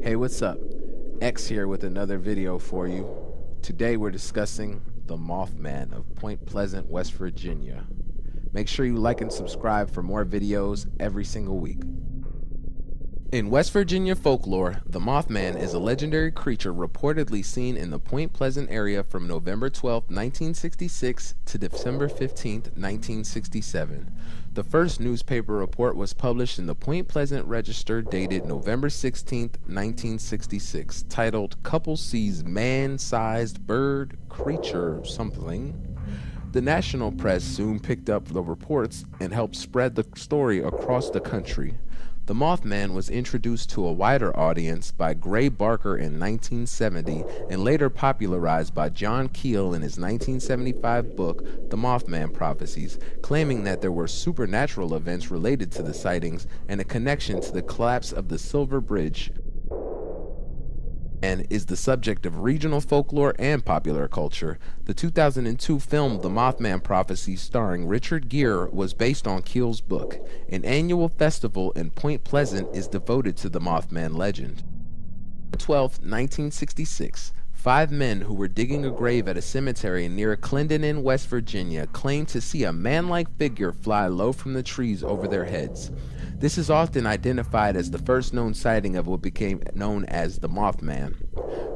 Hey, what's up? X here with another video for you. Today we're discussing the Mothman of Point Pleasant, West Virginia. Make sure you like and subscribe for more videos every single week. In West Virginia folklore, the Mothman is a legendary creature reportedly seen in the Point Pleasant area from November 12, 1966 to December 15, 1967. The first newspaper report was published in the Point Pleasant Register dated November 16, 1966, titled "Couple Sees Man-Sized Bird Creature Something." The national press soon picked up the reports and helped spread the story across the country. The Mothman was introduced to a wider audience by Gray Barker in 1970 and later popularized by John Keel in his 1975 book, The Mothman Prophecies, claiming that there were supernatural events related to the sightings and a connection to the collapse of the Silver Bridge, and is the subject of regional folklore and popular culture. The 2002 film The Mothman Prophecies starring Richard Gere was based on Keel's book. An annual festival in Point Pleasant is devoted to the Mothman legend. On 12, 1966, 5 men who were digging a grave at a cemetery near Clendenin, West Virginia, claimed to see a man-like figure fly low from the trees over their heads. This is often identified as the first known sighting of what became known as the Mothman.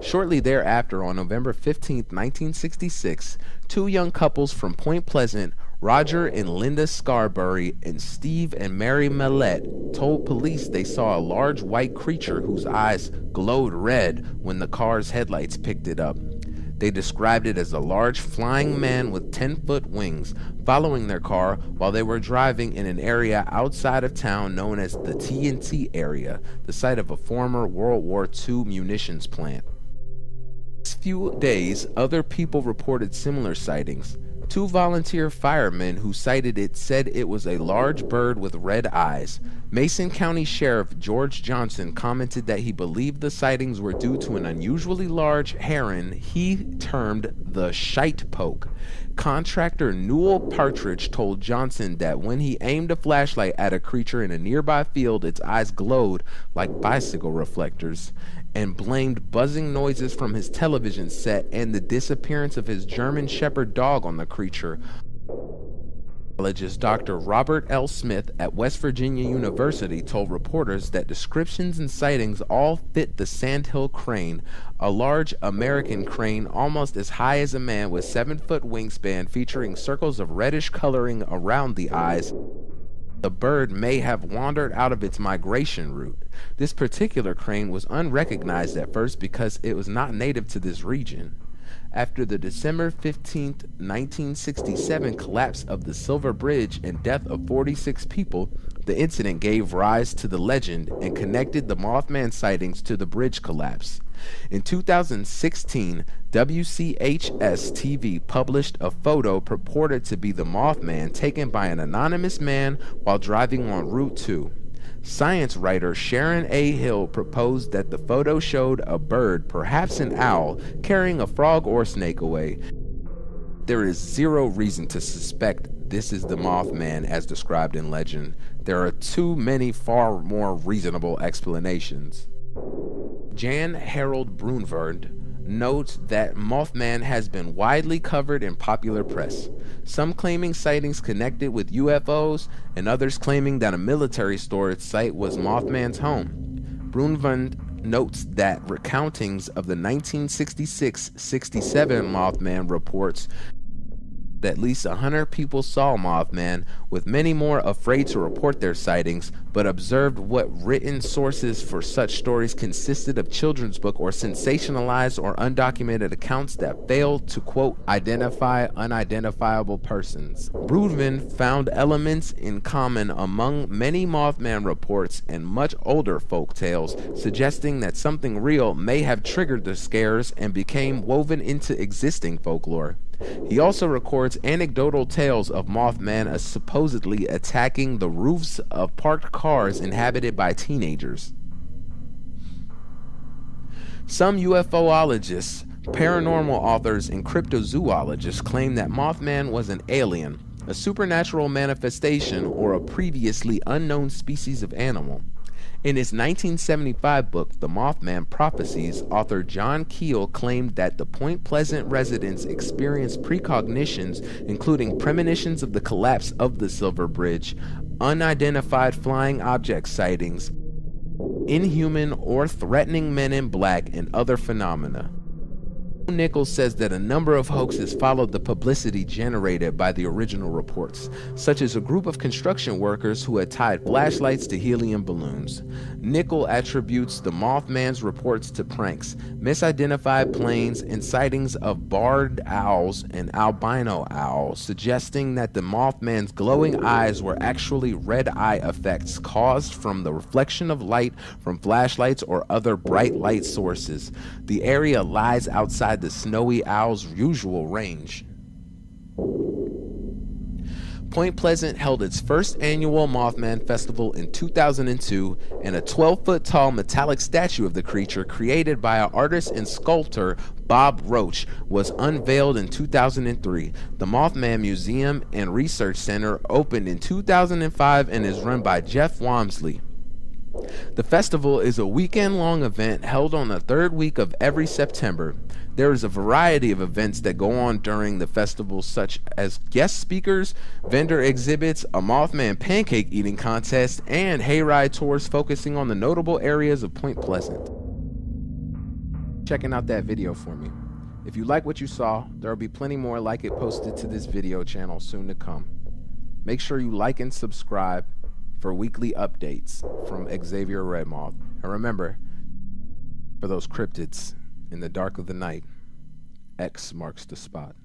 Shortly thereafter, on November 15, 1966, 2 young couples from Point Pleasant, Roger and Linda Scarberry and Steve and Mary Millette, told police they saw a large white creature whose eyes glowed red when the car's headlights picked it up. They described it as a large flying man with 10-foot wings, following their car while they were driving in an area outside of town known as the TNT area, the site of a former World War II munitions plant. In the next few days, other people reported similar sightings. 2 volunteer firemen who sighted it said it was a large bird with red eyes. Mason County Sheriff George Johnson commented that he believed the sightings were due to an unusually large heron he termed the shite poke. Contractor Newell Partridge told Johnson that when he aimed a flashlight at a creature in a nearby field, its eyes glowed like bicycle reflectors, and blamed buzzing noises from his television set and the disappearance of his German Shepherd dog on the creature. Dr. Robert L. Smith at West Virginia University told reporters that descriptions and sightings all fit the sandhill crane, a large American crane almost as high as a man with 7-foot wingspan featuring circles of reddish coloring around the eyes. The bird may have wandered out of its migration route. This particular crane was unrecognized at first because it was not native to this region. After the December 15, 1967 collapse of the Silver Bridge and death of 46 people, the incident gave rise to the legend and connected the Mothman sightings to the bridge collapse. In 2016, WCHS-TV published a photo purported to be the Mothman taken by an anonymous man while driving on Route 2. Science writer Sharon A. Hill proposed that the photo showed a bird, perhaps an owl, carrying a frog or snake away. There is zero reason to suspect this is the Mothman as described in legend. There are too many far more reasonable explanations. Jan Harold Brunvand notes that Mothman has been widely covered in popular press, some claiming sightings connected with UFOs and others claiming that a military storage site was Mothman's home. Brunvand notes that recountings of the 1966-67 Mothman reports that at least 100 people saw Mothman, with many more afraid to report their sightings, but observed what written sources for such stories consisted of children's book or sensationalized or undocumented accounts that failed to, quote, identify unidentifiable persons. Brunvand found elements in common among many Mothman reports and much older folk tales, suggesting that something real may have triggered the scares and became woven into existing folklore. He also records anecdotal tales of Mothman as supposedly attacking the roofs of parked cars inhabited by teenagers. Some UFOologists, paranormal authors, and cryptozoologists claim that Mothman was an alien, a supernatural manifestation, or a previously unknown species of animal. In his 1975 book, The Mothman Prophecies, author John Keel claimed that the Point Pleasant residents experienced precognitions, including premonitions of the collapse of the Silver Bridge, unidentified flying object sightings, inhuman or threatening men in black, and other phenomena. Nichols says that a number of hoaxes followed the publicity generated by the original reports, such as a group of construction workers who had tied flashlights to helium balloons. Nichols attributes the Mothman's reports to pranks, misidentified planes, and sightings of barred owls and albino owls, suggesting that the Mothman's glowing eyes were actually red eye effects caused from the reflection of light from flashlights or other bright light sources. The area lies outside the snowy owl's usual range. Point Pleasant held its first annual Mothman Festival in 2002, and a 12-foot tall metallic statue of the creature created by artist and sculptor Bob Roach was unveiled in 2003. The Mothman Museum and Research Center opened in 2005 and is run by Jeff Wamsley. The festival is a weekend-long event held on the third week of every September. There is a variety of events that go on during the festival, such as guest speakers, vendor exhibits, a Mothman pancake eating contest, and hayride tours focusing on the notable areas of Point Pleasant. Checking out that video for me. If you like what you saw, there will be plenty more like it posted to this video channel soon to come. Make sure you like and subscribe for weekly updates from Xavier Redmoth. And remember, for those cryptids in the dark of the night, X marks the spot.